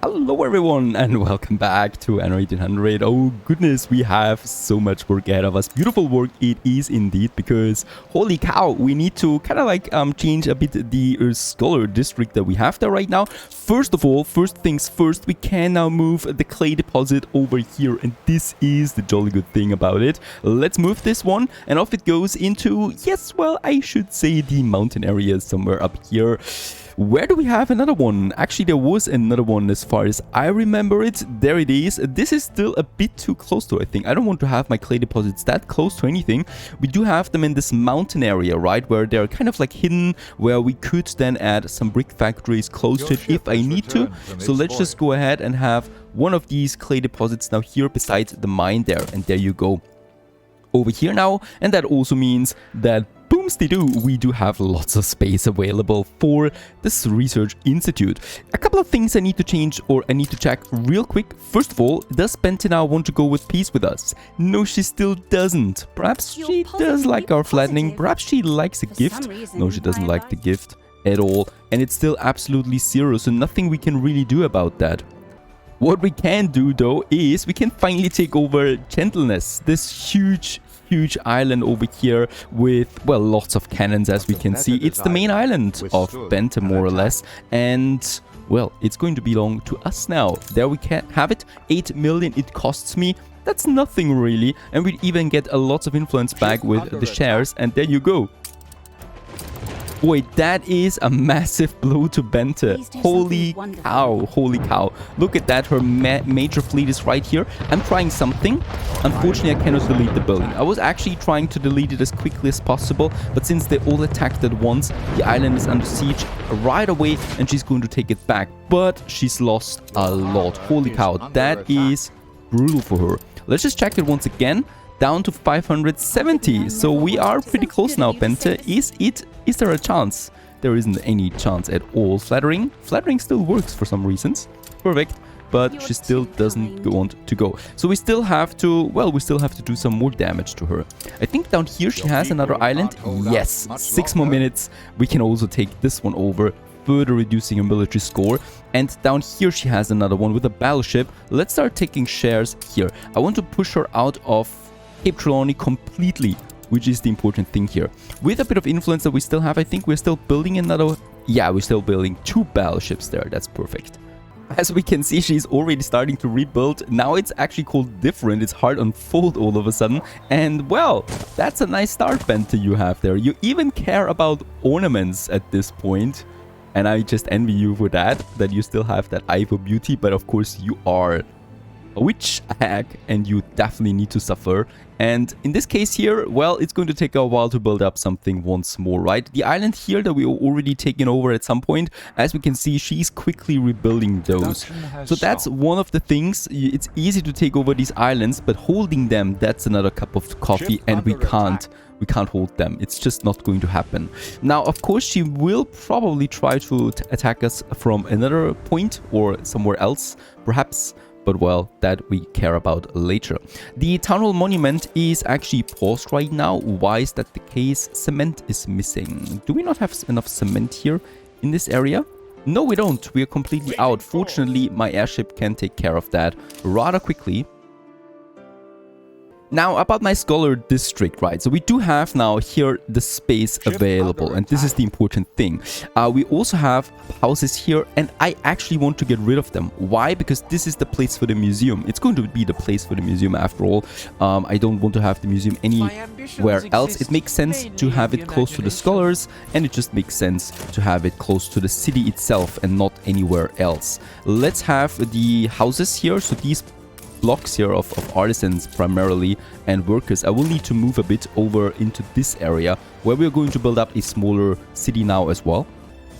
Hello everyone and welcome back to Anno 1800. Oh goodness, we have so much work ahead of us. Beautiful work it is indeed, because holy cow, we need to kind of like change a bit the scholar district that we have there right now. First of all, first things first, we can now move the clay deposit over here, and this is the jolly good thing about it. Let's move this one, and off it goes into, yes, well, I should say the mountain area somewhere up here. Where do we have another one? Actually, there was another one as far as I remember it. There it is. This is still a bit too close to, I think. I don't want to have my clay deposits that close to anything. We do have them in this mountain area, right? Where they're kind of like hidden, where we could then add some brick factories close to it if I need to. So let's just go ahead and have one of these clay deposits now here beside the mine there. And there you go. Over here now. And that also means that boomsty-doo, we do have lots of space available for this research institute. A couple of things I need to change, or I need to check real quick. First of all, does Bente now want to go with peace with us? No, she still doesn't. Perhaps she does like our flattening. Perhaps she likes a gift. No, she doesn't like the gift at all. And it's still absolutely zero, so nothing we can really do about that. What we can do though is we can finally take over Gentleness, this huge island over here with, well, lots of cannons, as we can see. It's the main island of Bente, more or less, and well, it's going to belong to us now. There we can have it. 8 million it costs me. That's nothing really, and we even get a lot of influence back with the shares, and there you go. Boy, that is a massive blow to Bente. Holy cow, holy cow. Look at that, her major fleet is right here. I'm trying something. Unfortunately, I cannot delete the building. I was actually trying to delete it as quickly as possible, but since they all attacked at once, the island is under siege right away, and she's going to take it back. But she's lost a lot. Holy cow, that is brutal for her. Let's just check it once again. Down to 570. So we are pretty close now, Bente. Is there a chance? There isn't any chance at all. Flattering still works for some reasons. Perfect. But she still doesn't want to go. So we still have to, well, we still have to do some more damage to her. I think down here she has another island. Yes, 6 more minutes. We can also take this one over, further reducing her military score. And down here she has another one with a battleship. Let's start taking shares here. I want to push her out of Cape Trelawney completely, which is the important thing here. With a bit of influence that we still have, I think we're still building another... Yeah, we're still building 2 battleships there. That's perfect. As we can see, she's already starting to rebuild. Now it's actually called different. It's hard on fold all of a sudden. And, well, that's a nice start, Bente, you have there. You even care about ornaments at this point. And I just envy you for that you still have that eye for beauty. But, of course, you are a witch, a hag, and you definitely need to suffer. And in this case here, well, it's going to take a while to build up something once more, right? The island here that we already taken over at some point, as we can see, she's quickly rebuilding those. So that's one of the things. It's easy to take over these islands, but holding them, that's another cup of coffee, and we can't hold them. It's just not going to happen. Now, of course, she will probably try to attack us from another point or somewhere else, perhaps. But, well, that we care about later. The Town Hall Monument is actually paused right now. Why is that the case? Cement is missing. Do we not have enough cement here in this area? No, we don't. We are completely out. Fortunately, my airship can take care of that rather quickly. Now, about my scholar district, right? So we do have now here the space available, and this is the important thing. We also have houses here, and I actually want to get rid of them. Why? Because this is the place for the museum. It's going to be the place for the museum after all. I don't want to have the museum anywhere else. It makes sense to have it close to the scholars, and it just makes sense to have it close to the city itself and not anywhere else. Let's have the houses here. So these blocks here of artisans primarily and workers, I will need to move a bit over into this area where we're going to build up a smaller city now as well.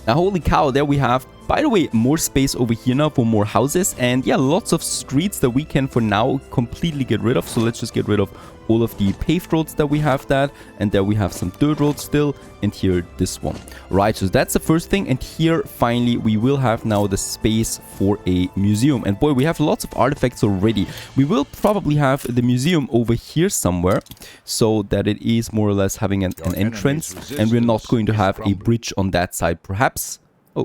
Now, holy cow, there we have, by the way, more space over here now for more houses, and yeah, lots of streets that we can for now completely get rid of. So let's just get rid of all of the paved roads that we have that, and there we have some dirt roads still, and here this one. Right, so that's the first thing, and here finally we will have now the space for a museum. And boy, we have lots of artifacts already. We will probably have the museum over here somewhere, so that it is more or less having an entrance, and we're not going to have a bridge on that side, perhaps. Oh.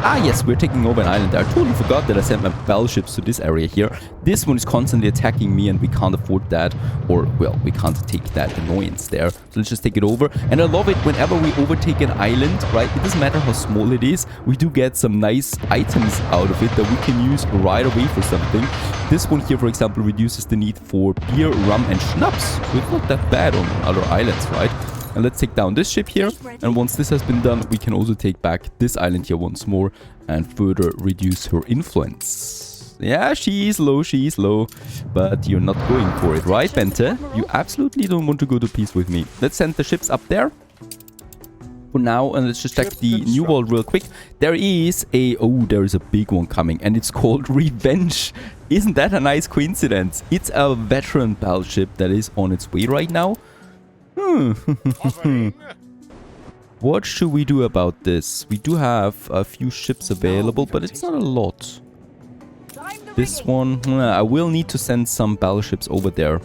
Ah, yes, we're taking over an island there. I totally forgot that I sent my battleships to this area here. This one is constantly attacking me and we can't afford that. Or, well, we can't take that annoyance there. So let's just take it over. And I love it whenever we overtake an island, right? It doesn't matter how small it is. We do get some nice items out of it that we can use right away for something. This one here, for example, reduces the need for beer, rum, and schnapps. So it's not that bad on other islands, right? And let's take down this ship here. And once this has been done, we can also take back this island here once more and further reduce her influence. Yeah, she is low, but you're not going for it, right, Bente? You absolutely don't want to go to peace with me. Let's send the ships up there for now, and let's just check the new world real quick. There is a big one coming, and it's called Revenge. Isn't that a nice coincidence? It's a veteran battleship that is on its way right now. What should we do about this? We do have a few ships available, but it's not a lot. This one, I will need to send some battleships over there.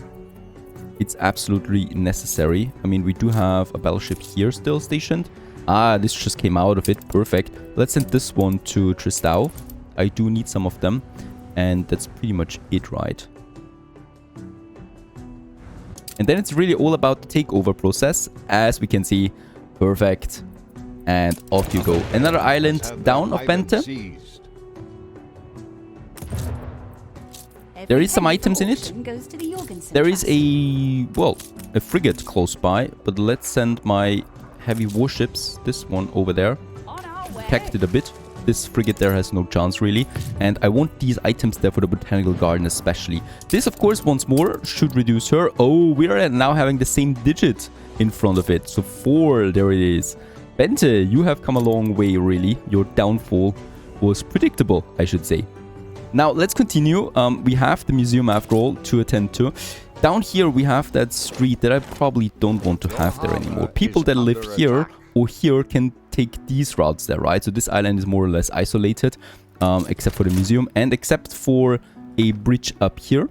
It's absolutely necessary. I mean, we do have a battleship here still stationed. Ah, this just came out of it. Perfect. Let's send this one to Tristão. I do need some of them. And that's pretty much it, right? And then it's really all about the takeover process, as we can see. Perfect. And off you go. Another island down of Bente. There is some items in it. There is a frigate close by. But let's send my heavy warships, this one over there. Protect it a bit. This frigate there has no chance really. And I want these items there for the botanical garden especially. This, of course, once more should reduce her. Oh, we are now having the same digit in front of it. So 4, there it is. Bente, you have come a long way really. Your downfall was predictable, I should say. Now, let's continue. We have the museum after all to attend to. Down here, we have that street that I probably don't want to have there anymore. People that live here or here can take these routes there, right? So this island is more or less isolated, except for the museum and except for a bridge up here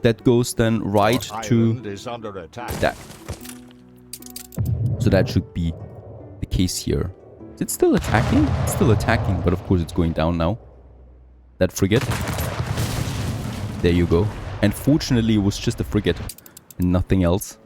that goes then right to that. So that should be the case here. Is it still attacking? It's still attacking, but of course it's going down now. That frigate. There you go. And fortunately, it was just a frigate and nothing else.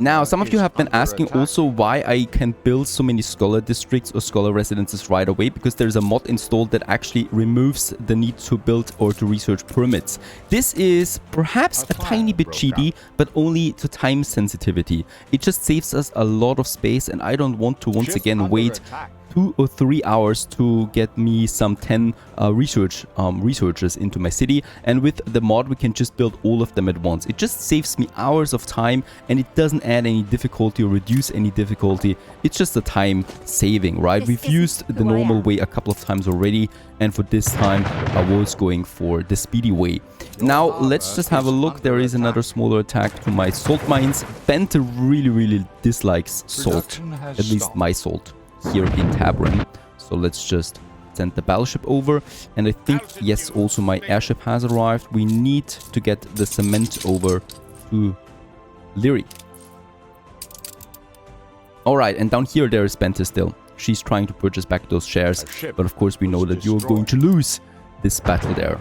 Now, some of you have been asking also why I can build so many scholar districts or scholar residences right away, because there's a mod installed that actually removes the need to build or to research pyramids. This is perhaps a tiny bit cheaty, but only to time sensitivity. It just saves us a lot of space, and I don't want to once again wait 2 or 3 hours to get me some 10 researchers into my city. And with the mod, we can just build all of them at once. It just saves me hours of time, and it doesn't add any difficulty or reduce any difficulty. It's just a time saving, right? We've used the normal way a couple of times already, and for this time, I was going for the speedy way. Now, let's just have a look. There is another smaller attack to my salt mines. Bente really dislikes salt, at least my salt here in Tabran. So let's just send the battleship over. And I think, yes, also my airship has arrived. We need to get the cement over to Lyri. Alright, and down here there is Bente still. She's trying to purchase back those shares. But of course we know that you're going to lose this battle there.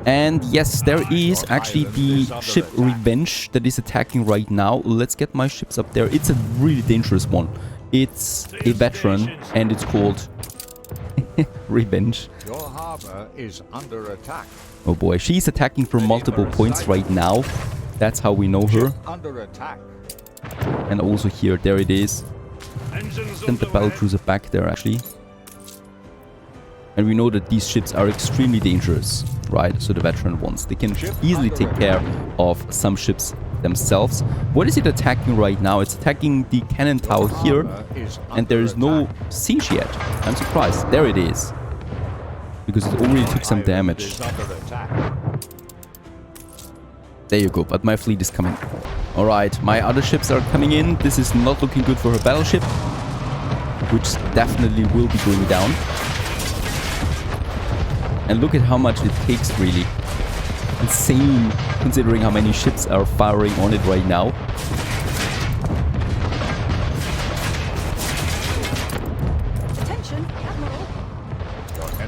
And yes, there is actually the ship Revenge that is attacking right now. Let's get my ships up there. It's a really dangerous one. It's a veteran, and it's called Revenge. Your harbor is under attack. Oh boy, she's attacking from multiple points right now. That's how we know her. Under attack. And also here, there it is. Send the battle cruiser back there, actually. And we know that these ships are extremely dangerous, right? So the veteran ones, they can easily take care of some ships themselves. What is it attacking right now? It's attacking the cannon tower here, and there is no siege yet. I'm surprised. There it is. Because it already took some damage. There you go, but my fleet is coming. Alright, my other ships are coming in. This is not looking good for her battleship, which definitely will be going down. And look at how much it takes, really. Insane, considering how many ships are firing on it right now.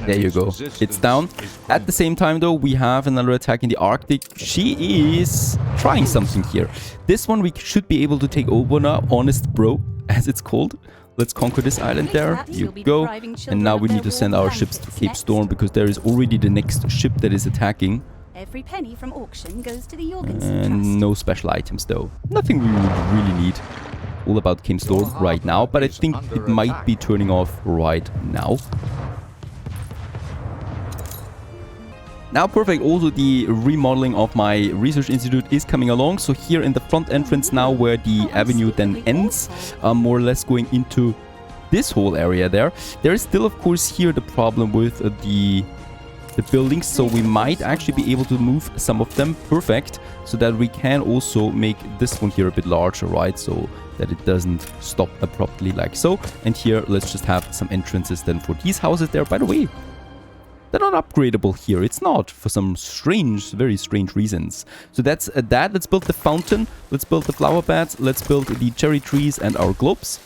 There you go. It's down. At the same time, though, we have another attack in the Arctic. She is trying something here. This one we should be able to take over now. Honest Bro, as it's called. Let's conquer this island there. You go. And now we need to send our ships to Cape Storm because there is already the next ship that is attacking. Every penny from auction goes to the Jorgensen And Trust. no special items, though. Nothing we would really need. All about Cape Storm right now, but I think it might be turning off right now. Now, perfect. Also, the remodeling of my research institute is coming along. So here in the front entrance now, where the avenue then ends, more or less going into this whole area there. There is still, of course, here the problem with the buildings. So we might actually be able to move some of them. Perfect. So that we can also make this one here a bit larger, right? So that it doesn't stop abruptly like so. And here, let's just have some entrances then for these houses there. By the way, they're not upgradable here. It's not, for some strange, very strange reasons. So that's that. Let's build the fountain. Let's build the flower beds. Let's build the cherry trees and our globes.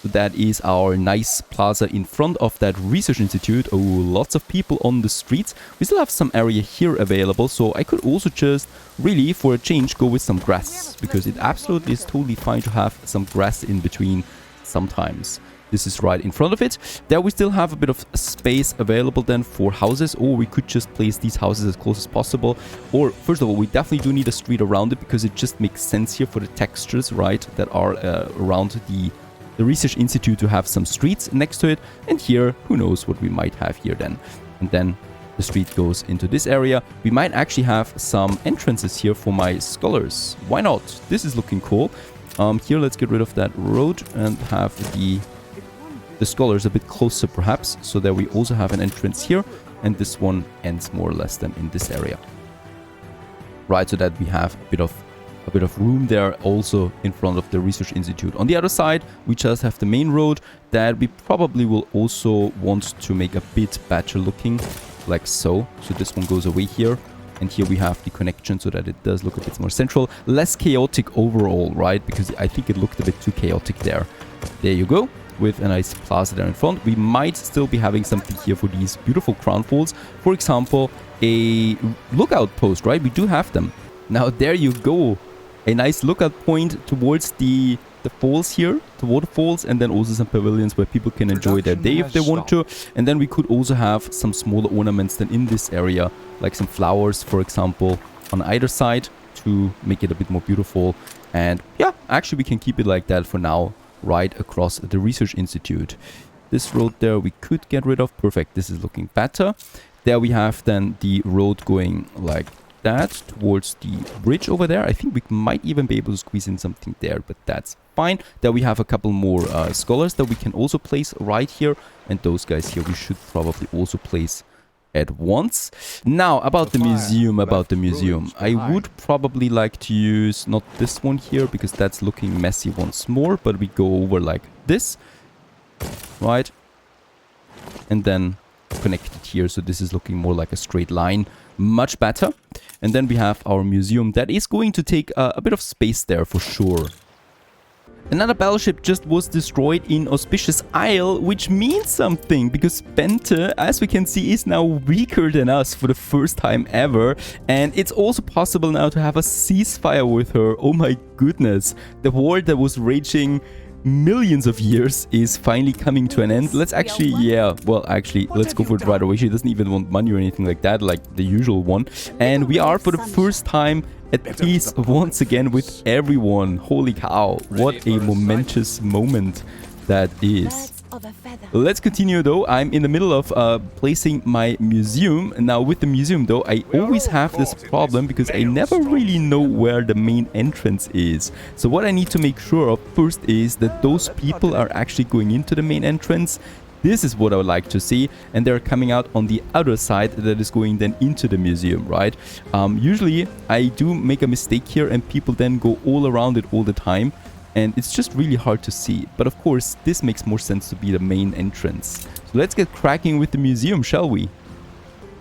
So that is our nice plaza in front of that research institute. Oh, lots of people on the streets. We still have some area here available. So I could also just really, for a change, go with some grass. Because it absolutely is totally fine to have some grass in between sometimes. This is right in front of it. There we still have a bit of space available then for houses, or we could just place these houses as close as possible. Or first of all, we definitely do need a street around it because it just makes sense here for the textures, right, that are around the research institute to have some streets next to it. And here, who knows what we might have here then. And then the street goes into this area. We might actually have some entrances here for my scholars. Why not? This is looking cool. Here, let's get rid of that road and have the scholars a bit closer perhaps, so that we also have an entrance here, and this one ends more or less than in this area, right? So that we have a bit of room there also in front of the research institute. On the other side, we just have the main road that we probably will also want to make a bit better looking, like so. So this one goes away here, and here we have the connection so that it does look a bit more central, less chaotic overall, right? Because I think it looked a bit too chaotic there. There you go. With a nice plaza there in front. We might still be having something here for these beautiful crown falls. For example, a lookout post, right? We do have them. Now, there you go. A nice lookout point towards the falls here, the waterfalls, and then also some pavilions where people can enjoy their day if they want to. And then we could also have some smaller ornaments then in this area, like some flowers, for example, on either side to make it a bit more beautiful. And yeah, actually we can keep it like that for now, right across the research institute. This road there we could get rid of. Perfect. This is looking better. There we have then the road going like that towards the bridge over there. I think we might even be able to squeeze in something there, but that's fine. There we have a couple more scholars that we can also place right here, and those guys here we should probably also place at once. Now about the museum, I would probably like to use not this one here because that's looking messy once more, but we go over like this, right, and then connect it here, so this is looking more like a straight line, much better. And then we have our museum that is going to take a bit of space there for sure. Another battleship just was destroyed in Auspicious Isle, which means something, because Bente, as we can see, is now weaker than us for the first time ever. And it's also possible now to have a ceasefire with her. Oh my goodness. The war that was raging millions of years is finally coming to an end. Let's actually, let's go for it right away. She doesn't even want money or anything like that, like the usual one. And we are for the first time at peace once again with everyone. Holy cow, what a momentous moment that is. Let's continue though. I'm in the middle of placing my museum. Now with the museum though, I always have this problem because I never really know where the main entrance is. So what I need to make sure of first is that those people are actually going into the main entrance. This is what I would like to see, and they're coming out on the other side that is going then into the museum, right? Usually I do make a mistake here and people then go all around it all the time, and it's just really hard to see. But of course this makes more sense to be the main entrance. So let's get cracking with the museum, shall we?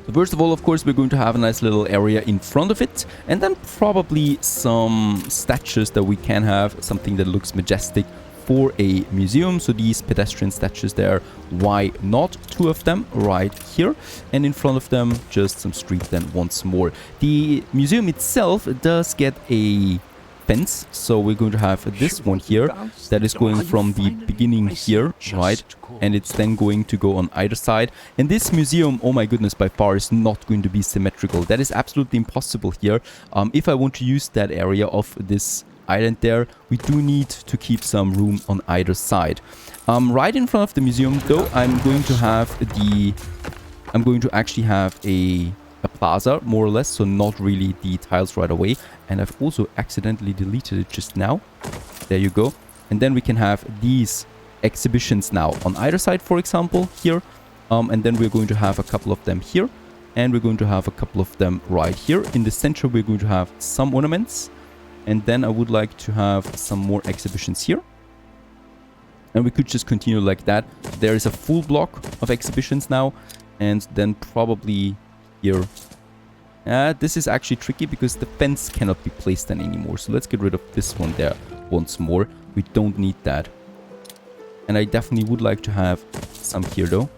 So first of all, of course, we're going to have a nice little area in front of it, and then probably some statues that we can have, something that looks majestic for a museum. So these pedestrian statues there, why not 2 of them right here? And in front of them, just some street then once more. The museum itself does get a fence, so we're going to have this one here that is going from the beginning here, right? And it's then going to go on either side. And this museum, oh my goodness, by far is not going to be symmetrical. That is absolutely impossible here. If I want to use that area of this island there, we do need to keep some room on either side. Right in front of the museum though, I'm going to actually have a plaza, more or less, so not really the tiles right away. And I've also accidentally deleted it just now. There you go. And then we can have these exhibitions now on either side, for example, here. And then we're going to have a couple of them here. And we're going to have a couple of them right here. In the center, we're going to have some ornaments. And then I would like to have some more exhibitions here. And we could just continue like that. There is a full block of exhibitions now. And then probably here. This is actually tricky because the fence cannot be placed then anymore. So let's get rid of this one there once more. We don't need that. And I definitely would like to have some here though.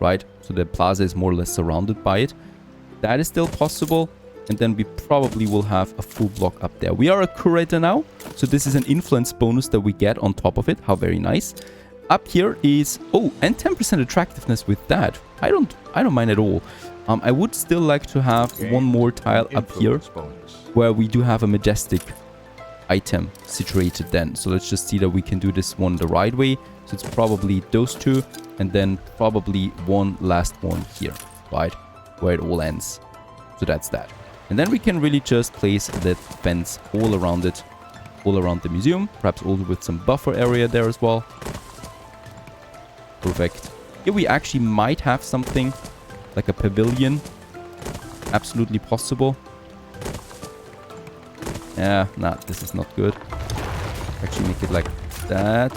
Right? So the plaza is more or less surrounded by it. That is still possible. And then we probably will have a full block up there. We are a curator now. So this is an influence bonus that we get on top of it. How very nice. Up here is... Oh, and 10% attractiveness with that. I don't mind at all. I would still like to have one more tile up here where we do have a majestic item situated then. So let's just see that we can do this one the right way. So it's probably those 2 and then probably one last one here, right? Where it all ends. So that's that. And then we can really just place that fence all around it, all around the museum. Perhaps also with some buffer area there as well. Perfect. Here we actually might have something like a pavilion. Absolutely possible. Yeah, nah, this is not good. Actually make it like that.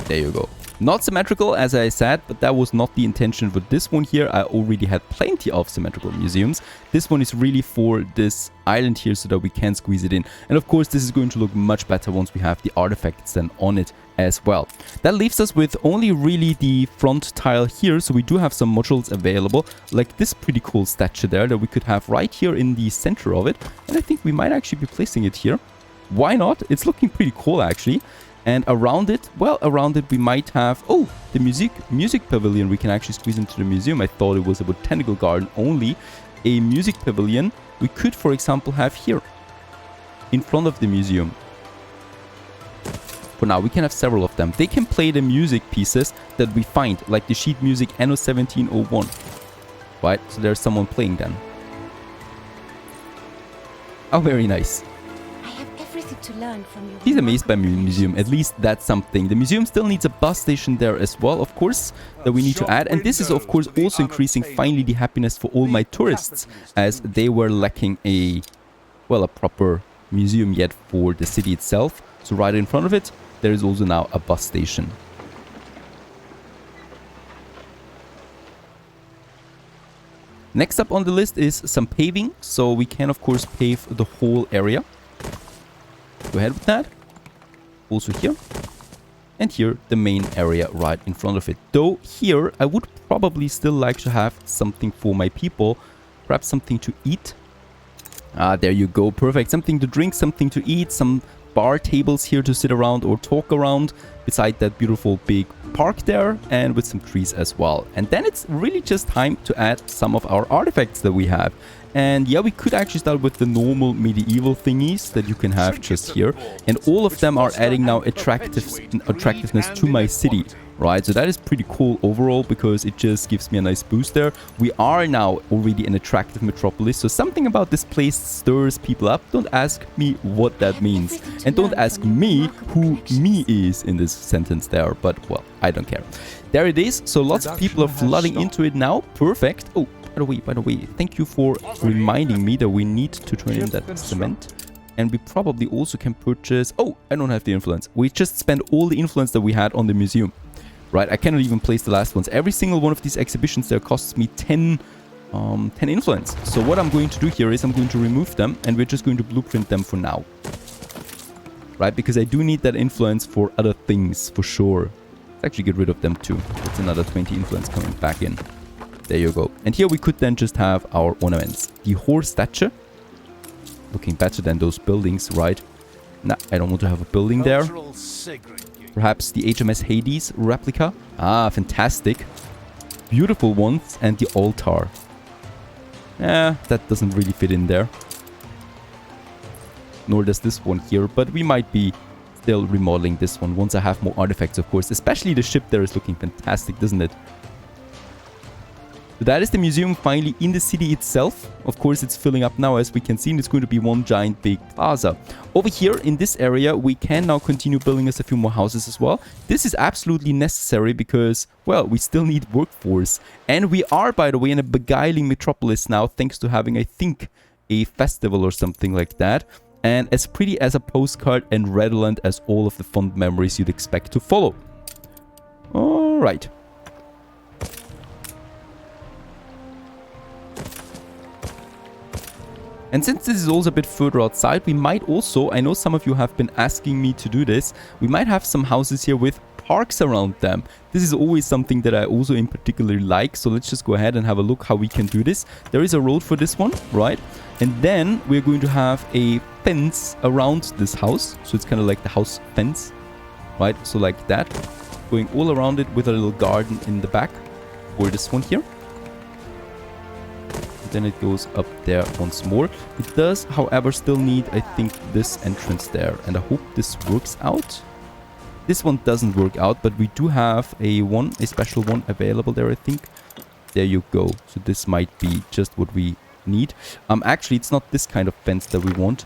There you go. Not symmetrical, as I said, but that was not the intention with this one here. I already had plenty of symmetrical museums. This one is really for this island here so that we can squeeze it in. And of course, this is going to look much better once we have the artifacts then on it as well. That leaves us with only really the front tile here. So we do have some modules available, like this pretty cool statue there that we could have right here in the center of it. And I think we might actually be placing it here. Why not? It's looking pretty cool, actually. And around it, well, around it we might have, oh, the music pavilion we can actually squeeze into the museum. I thought it was a botanical garden only. A music pavilion we could, for example, have here in front of the museum. For now, we can have several of them. They can play the music pieces that we find, like the sheet music Anno 1701. Right, so there's someone playing then. Oh, very nice. To learn from your He's amazed by my museum. At least that's something. The museum still needs a bus station there as well, of course, that we need to add. And this is, of course, also increasing finally the happiness for all my tourists, as they were lacking a proper museum yet for the city itself. So right in front of it, there is also now a bus station. Next up on the list is some paving. So we can, of course, pave the whole area. Go ahead with that. Also here. And here, the main area right in front of it. Though here, I would probably still like to have something for my people. Perhaps something to eat. There you go. Perfect. Something to drink, something to eat. Some bar tables here to sit around or talk around. Beside that beautiful big park there. And with some trees as well. And then it's really just time to add some of our artifacts that we have. And yeah, we could actually start with the normal medieval thingies that you can have just here. And all of them are adding now attractiveness to my city, right? So that is pretty cool overall because it just gives me a nice boost there. We are now already an attractive metropolis. So something about this place stirs people up. Don't ask me what that means. And don't ask me who me is in this sentence there. But well, I don't care. There it is. So lots of people are flooding into it now. Perfect. Oh. By the way, thank you for reminding me that we need to turn in that cement. And we probably also can purchase... Oh, I don't have the influence. We just spent all the influence that we had on the museum. Right, I cannot even place the last ones. Every single one of these exhibitions there costs me 10 10 influence. So what I'm going to do here is I'm going to remove them and we're just going to blueprint them for now. Right, because I do need that influence for other things, for sure. Let's actually get rid of them too. That's another 20 influence coming back in. There you go. And here we could then just have our ornaments. The horse statue. Looking better than those buildings, right? Nah, I don't want to have a building there. Perhaps the HMS Hades replica. Ah, fantastic. Beautiful ones. And the altar. That doesn't really fit in there. Nor does this one here. But we might be still remodeling this one once I have more artifacts, of course. Especially the ship there is looking fantastic, doesn't it? So that is the museum finally in the city itself. Of course, it's filling up now, as we can see, and it's going to be one giant big plaza. Over here in this area, we can now continue building us a few more houses as well. This is absolutely necessary because, well, we still need workforce. And we are, by the way, in a beguiling metropolis now, thanks to having, I think, a festival or something like that. And as pretty as a postcard and redolent as all of the fond memories you'd expect to follow. Alright. And since this is also a bit further outside, we might also, I know some of you have been asking me to do this, we might have some houses here with parks around them. This is always something that I also in particular like, so let's just go ahead and have a look how we can do this. There is a road for this one, right? And then we're going to have a fence around this house, so it's kind of like the house fence, right? So like that, going all around it with a little garden in the back for this one here. Then it goes up there once more. It does, however, still need, I think, this entrance there. And I hope this works out. This one doesn't work out, but we do have a special one available there, I think. There you go. So this might be just what we need. Actually, it's not this kind of fence that we want.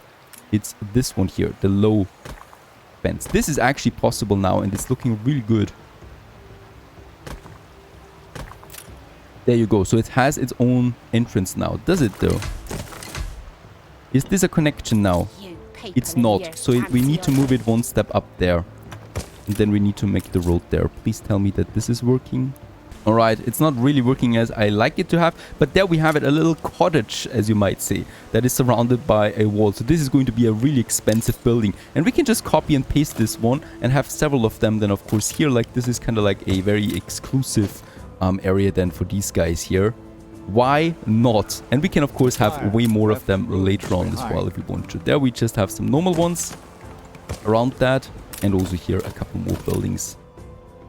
It's this one here, the low fence. This is actually possible now, and it's looking really good. There you go. So it has its own entrance now. Does it though? Is this a connection now? It's not. So we need to move it one step up there. And then we need to make the road there. Please tell me that this is working. Alright, it's not really working as I like it to have. But there we have it, a little cottage, as you might say, that is surrounded by a wall. So this is going to be a really expensive building. And we can just copy and paste this one and have several of them. Then of course here, like this is kind of like a very exclusive area then for these guys here. Why not? And we can of course have way more of them later on as well if we want to. There we just have some normal ones around that, and also here a couple more buildings.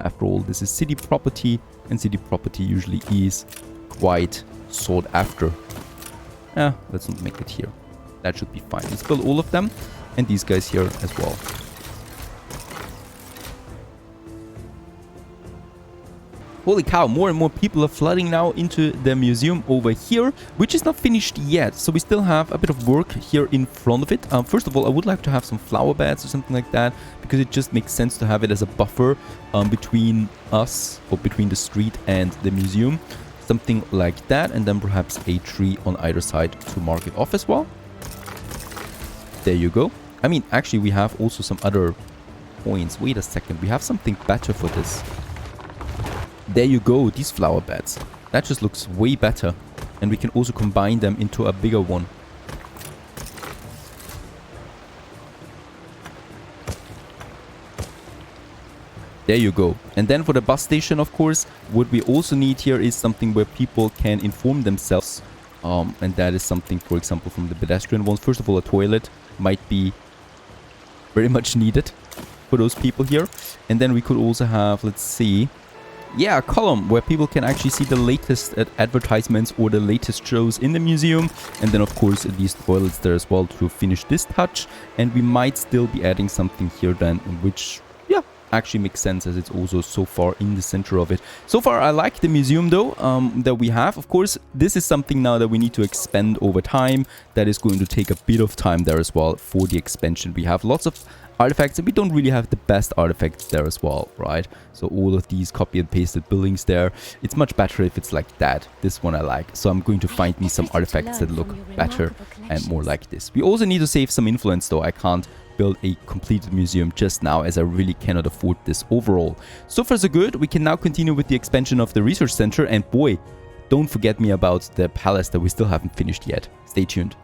After all, this is city property, and city property usually is quite sought after. Let's not make it here. That should be fine. Let's build all of them, and these guys here as well. Holy cow, more and more people are flooding now into the museum over here, which is not finished yet. So we still have a bit of work here in front of it. First of all, I would like to have some flower beds or something like that, because it just makes sense to have it as a buffer between us, or between the street and the museum. Something like that, and then perhaps a tree on either side to mark it off as well. There you go. I mean, actually, we have also some other points. Wait a second, we have something better for this. There you go, these flower beds. That just looks way better. And we can also combine them into a bigger one. There you go. And then for the bus station, of course, what we also need here is something where people can inform themselves. And that is something, for example, from the pedestrian ones. First of all, a toilet might be very much needed for those people here. And then we could also have, let's see... yeah, a column where people can actually see the latest advertisements or the latest shows in the museum. And then, of course, these toilets there as well to finish this touch. And we might still be adding something here then, which, yeah, actually makes sense as it's also so far in the center of it. So far, I like the museum, though, that we have. Of course, this is something now that we need to expand over time. That is going to take a bit of time there as well for the expansion. We have lots of artifacts, and we don't really have the best artifacts there as well, right? So all of these copy and pasted buildings there, it's much better if it's like that. This one I like, so I'm going to find me some artifacts that look better and more like this. We also need to save some influence, though. I can't build a completed museum just now, as I really cannot afford this overall. So far so good. We can now continue with the expansion of the research center, and boy, don't forget me about the palace that we still haven't finished yet. Stay tuned.